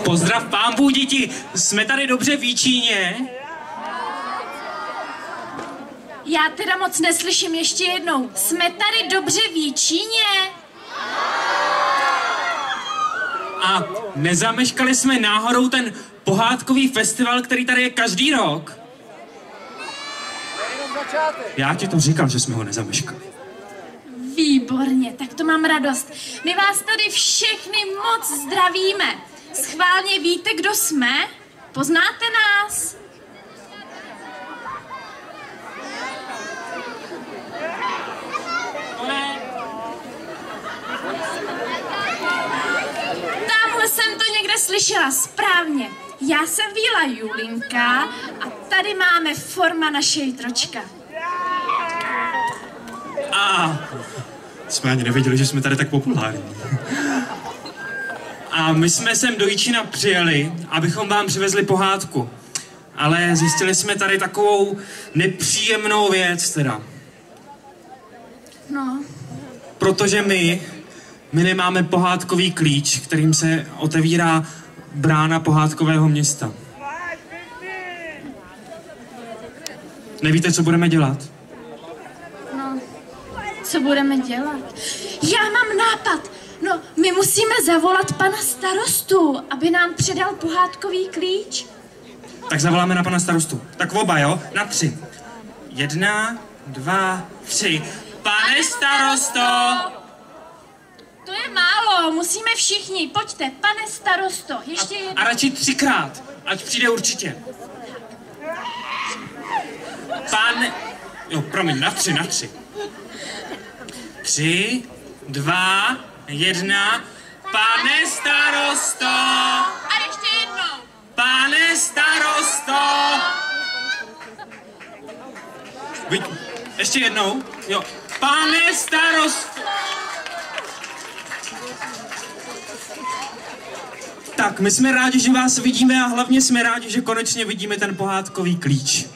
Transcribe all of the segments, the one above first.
Pozdrav pánbů, děti, jsme tady dobře v Jičíně? Já teda moc neslyším, ještě jednou. Jsme tady dobře v Jičíně? A nezameškali jsme náhodou ten pohádkový festival, který tady je každý rok? Já ti to říkal, že jsme ho nezameškali. Výborně, tak to mám radost. My vás tady všechny moc zdravíme. Schválně víte, kdo jsme? Poznáte nás? Tamhle jsem to někde slyšela správně. Já jsem Víla Julinka a tady máme Formana Šejtročka. A jsme ani nevěděli, že jsme tady tak populární. A my jsme sem do Jičína přijeli, abychom vám přivezli pohádku. Ale zjistili jsme tady takovou nepříjemnou věc teda. No. Protože my nemáme pohádkový klíč, kterým se otevírá brána pohádkového města. Nevíte, co budeme dělat? No, co budeme dělat? Já mám nápad. No, my musíme zavolat pana starostu, aby nám předal pohádkový klíč. Tak zavoláme na pana starostu. Tak oba, jo? Na 3. 1, 2, 3. Pane starosto! To je málo, musíme všichni. Pojďte, pane starosto, ještě jednou. A radši 3krát, ať přijde určitě. Jo, promiň, na 3. 3, 2, 1. Pane starosto! A ještě jednou. Pane starosto! Ještě jednou? Jo. Pane starosto! Tak, my jsme rádi, že vás vidíme a hlavně jsme rádi, že konečně vidíme ten pohádkový klíč.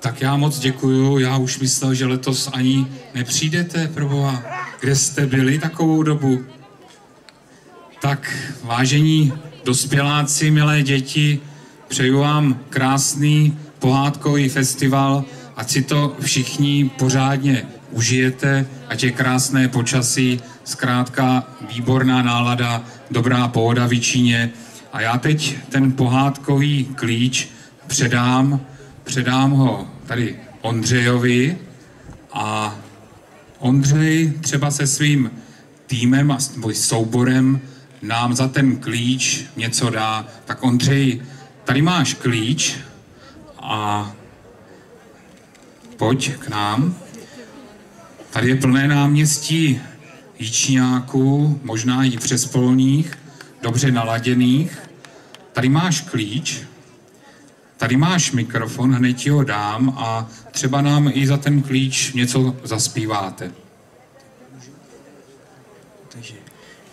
Tak já moc děkuju, já už myslel, že letos ani nepřijdete, proboha. Kde jste byli takovou dobu? Tak, vážení dospěláci, milé děti, přeju vám krásný pohádkový festival, ať si to všichni pořádně užijete, ať je krásné počasí, zkrátka výborná nálada, dobrá pohoda v Jičíně. A já teď ten pohádkový klíč předám ho tady Ondřejovi a Ondřej třeba se svým týmem a souborem nám za ten klíč něco dá. Tak Ondřej, tady máš klíč a pojď k nám. Tady je plné náměstí Jičňáků, možná i přespolních, dobře naladěných. Tady máš klíč, tady máš mikrofon, hned ti ho dám a třeba nám i za ten klíč něco zaspíváte.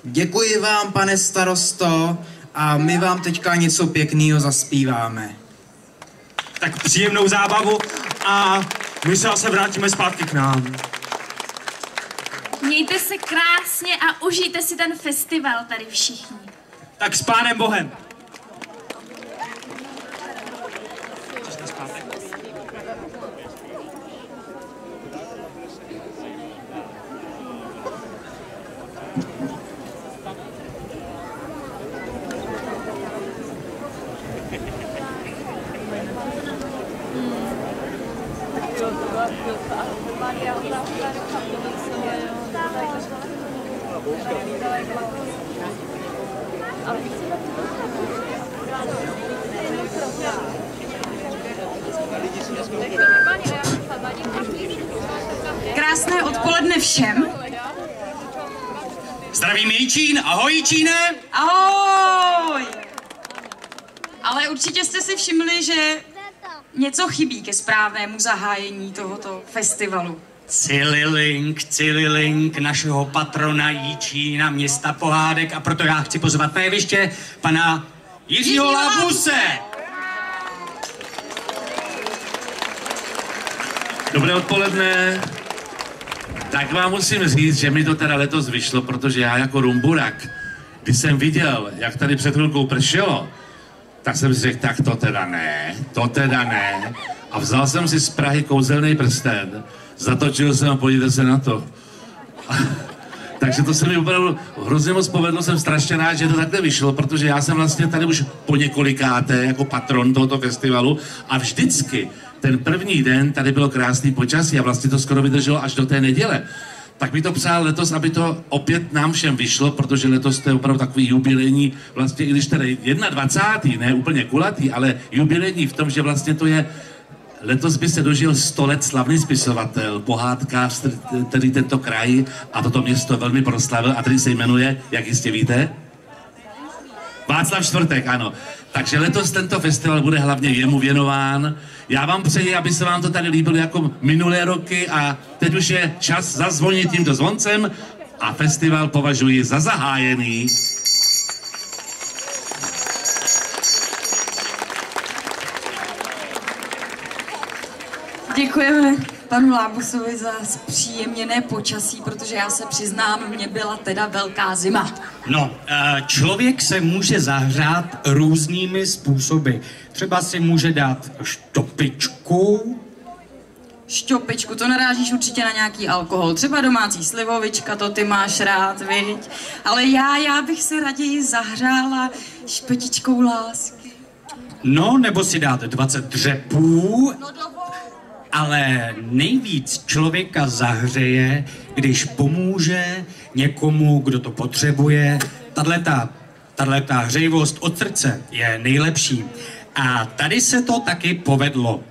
Děkuji vám, pane starosto, a my vám teďka něco pěkného zaspíváme. Tak příjemnou zábavu a my se zase vrátíme zpátky k nám. Mějte se krásně a užijte si ten festival tady všichni. Tak s Pánem Bohem. Krásné odpoledne všem. Zdravím Jičín, ahoj Jičíne! Ahoj! Ale určitě jste si všimli, že něco chybí ke správnému zahájení tohoto festivalu. Cililink našeho patrona Jičína, města pohádek, a proto já chci pozvat na jeviště pana Jiřího Labuse. Dobré odpoledne. Tak vám musím říct, že mi to teda letos vyšlo, protože já jako rumburak Když jsem viděl, jak tady před chvilkou pršelo, tak jsem si řekl, tak to teda ne. A vzal jsem si z Prahy kouzelný prsten, zatočil jsem a podívejte se na to. Takže to se mi opravdu hrozně moc povedlo, jsem strašně rád, že to takhle vyšlo, protože já jsem vlastně tady už po několikáté jako patron tohoto festivalu a vždycky ten první den tady bylo krásný počasí a vlastně to skoro vydrželo až do té neděle. Tak mi to přál letos, aby to opět nám všem vyšlo, protože letos to je opravdu takový jubilejní, vlastně i když tady 21. ne úplně kulatý, ale jubilejní v tom, že vlastně to je, letos by se dožil 100 let slavný spisovatel, pohádkář, který tento kraj a toto město velmi proslavil a který se jmenuje, jak jistě víte? Václav Čtvrtek, ano. Takže letos tento festival bude hlavně jemu věnován. Já vám přeji, aby se vám to tady líbilo jako minulé roky a teď už je čas zazvonit tímto zvoncem a festival považuji za zahájený. Děkujeme panu Lábusovi za zpříjemněné počasí, protože já se přiznám, mě byla teda velká zima. No, člověk se může zahřát různými způsoby. Třeba si může dát štopičku. Šťopičku, to narážíš určitě na nějaký alkohol. Třeba domácí slivovička, to ty máš rád, viď? Ale já bych se raději zahřála špetičkou lásky. No, nebo si dát 20 dřepů. Ale nejvíc člověka zahřeje, když pomůže někomu, kdo to potřebuje. Tato hřejivost od srdce je nejlepší. A tady se to taky povedlo.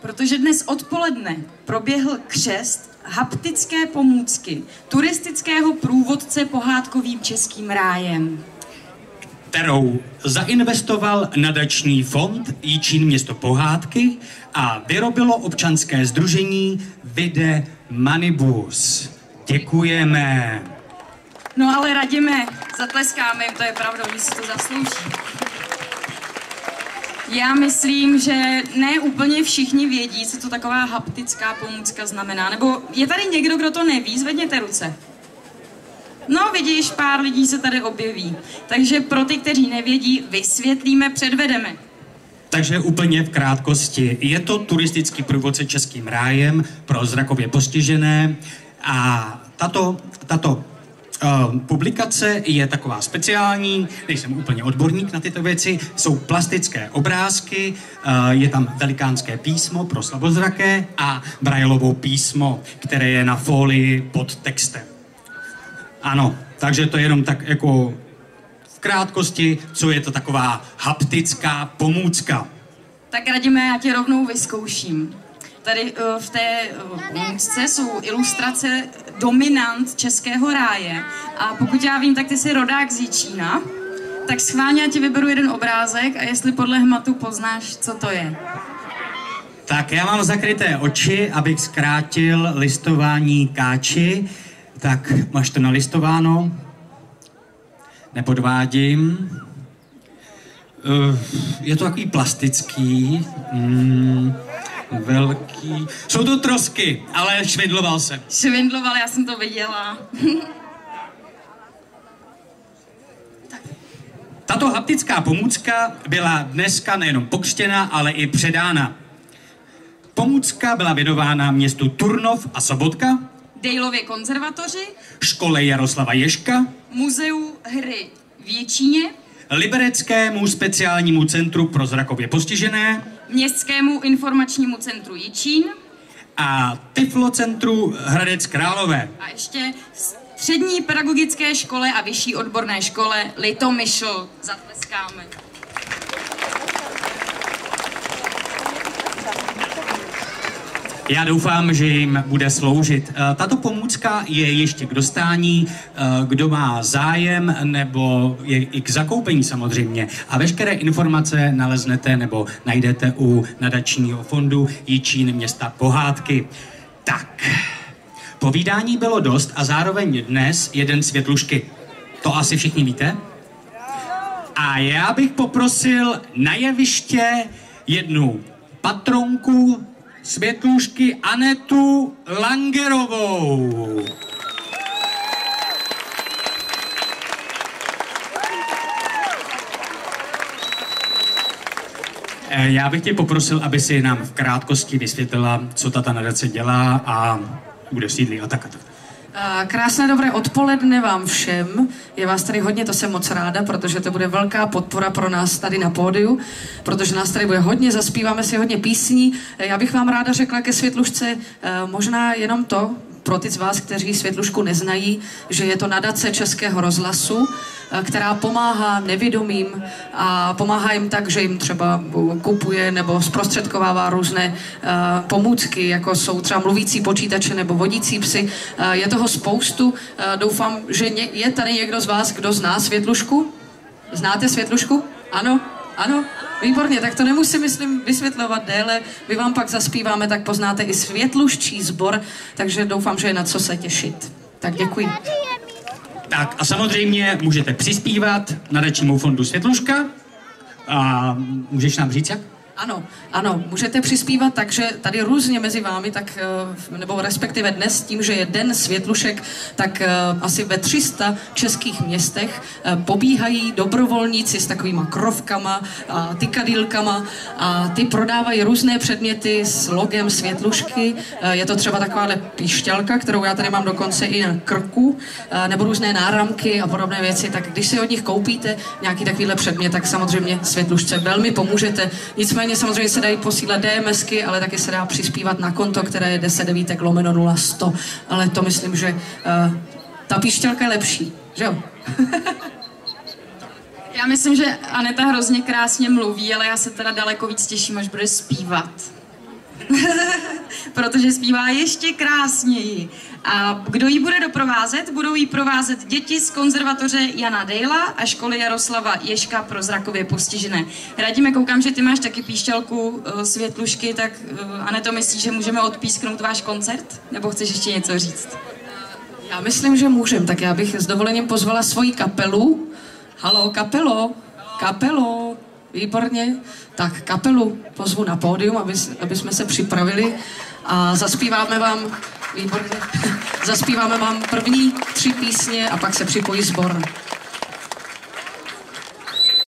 Protože dnes odpoledne proběhl křest haptické pomůcky turistického průvodce pohádkovým českým rájem, kterou zainvestoval nadační fond Jičín město pohádky a vyrobilo občanské sdružení Vide Manibus. Děkujeme. No ale radíme, zatleskáme jim, to je pravda, oni si to zaslouží. Já myslím, že ne úplně všichni vědí, co to taková haptická pomůcka znamená. Nebo je tady někdo, kdo to neví? Zvedněte ruce. No, vidíš, pár lidí se tady objeví. Takže pro ty, kteří nevědí, vysvětlíme, předvedeme. Takže úplně v krátkosti. Je to turistický průvodce českým rájem pro zrakově postižené a tato publikace je taková speciální, nejsem úplně odborník na tyto věci, jsou plastické obrázky, je tam velikánské písmo pro slabozraké a Braillovo písmo, které je na folii pod textem. Ano, takže to je jenom tak jako v krátkosti, co je to taková haptická pomůcka. Tak radíme, já tě rovnou vyzkouším. Tady v té pomůcce jsou ilustrace dominant českého ráje. A pokud já vím, tak ty jsi rodák z Jičína. Tak schválně já ti vyberu jeden obrázek a jestli podle hmatu poznáš, co to je. Tak já mám zakryté oči, abych zkrátil listování káči. Tak máš to nalistováno. Nepodvádím. Je to takový plastický. Velký. Jsou to trosky, ale švindloval jsem. Švindloval, já jsem to viděla. Tato haptická pomůcka byla dneska nejenom pokřtěna, ale i předána. Pomůcka byla věnována městu Turnov a Sobotka, Dejlově konzervatoři, škole Jaroslava Ježka, muzeu hry v Jičíně, Libereckému speciálnímu centru pro zrakově postižené, Městskému informačnímu centru Jičín a Tyflocentru Hradec Králové. A ještě střední pedagogické škole a vyšší odborné škole Litomyšl. Zatleskáme. Já doufám, že jim bude sloužit. Tato pomůcka je ještě k dostání, kdo má zájem, nebo je i k zakoupení samozřejmě. A veškeré informace naleznete nebo najdete u nadačního fondu Jičín města pohádky. Tak, povídání bylo dost a zároveň dnes jeden světlušky. To asi všichni víte? A já bych poprosil na jeviště jednu patronku světlušky Anetu Langerovou. Já bych tě poprosil, aby si nám v krátkosti vysvětlila, co ta nadace dělá a kde sídlí a tak a tak. Krásné dobré odpoledne vám všem. Je vás tady hodně, to jsem moc ráda, protože to bude velká podpora pro nás tady na pódiu, protože nás tady bude hodně, zaspíváme si hodně písní. Já bych vám ráda řekla ke Světlušce možná jenom to, pro ty z vás, kteří Světlušku neznají, že je to nadace Českého rozhlasu, která pomáhá nevidomým a pomáhá jim tak, že jim třeba kupuje nebo zprostředkovává různé pomůcky, jako jsou třeba mluvící počítače nebo vodící psy. Je toho spoustu. Doufám, že je tady někdo z vás, kdo zná Světlušku? Znáte Světlušku? Ano? Ano? Výborně, tak to nemusím, myslím, vysvětlovat déle. My vám pak zaspíváme, tak poznáte i Světluščí sbor, takže doufám, že je na co se těšit. Tak děkuji. Tak a samozřejmě můžete přispívat nadačnímu fondu Světluška. A můžeš nám říct jak? Ano, ano, můžete přispívat, takže tady různě mezi vámi, tak, nebo respektive dnes tím, že je Den Světlušek, tak asi ve 300 českých městech pobíhají dobrovolníci s takovýma krovkama a tykadýlkama a ty prodávají různé předměty s logem Světlušky. Je to třeba takováhle píšťalka, kterou já tady mám dokonce i na krku, nebo různé náramky a podobné věci, tak když si od nich koupíte nějaký takovýhle předmět, tak samozřejmě Světlušce velmi pomůžete. Nicméně samozřejmě se dají posílat DMSky, ale taky se dá přispívat na konto, které je 10 9 0 100. Ale to myslím, že ta píšťalka je lepší, že jo? Já myslím, že Aneta hrozně krásně mluví, ale já se teda daleko víc těším, až bude zpívat. Protože zpívá ještě krásněji. A kdo ji bude doprovázet? Budou ji provázet děti z konzervatoře Jana Dejla a školy Jaroslava Ježka pro zrakově postižené. Radíme, koukám, že ty máš taky píšťalku Světlušky, tak Aneto, myslíš, že můžeme odpísknout váš koncert? Nebo chceš ještě něco říct? Já myslím, že můžem, tak já bych s dovolením pozvala svoji kapelu. Halo, kapelo, kapelo, výborně. Tak kapelu pozvu na pódium, aby jsme se připravili a zaspíváme vám, výborně, zaspíváme vám první 3 písně a pak se připojí sbor.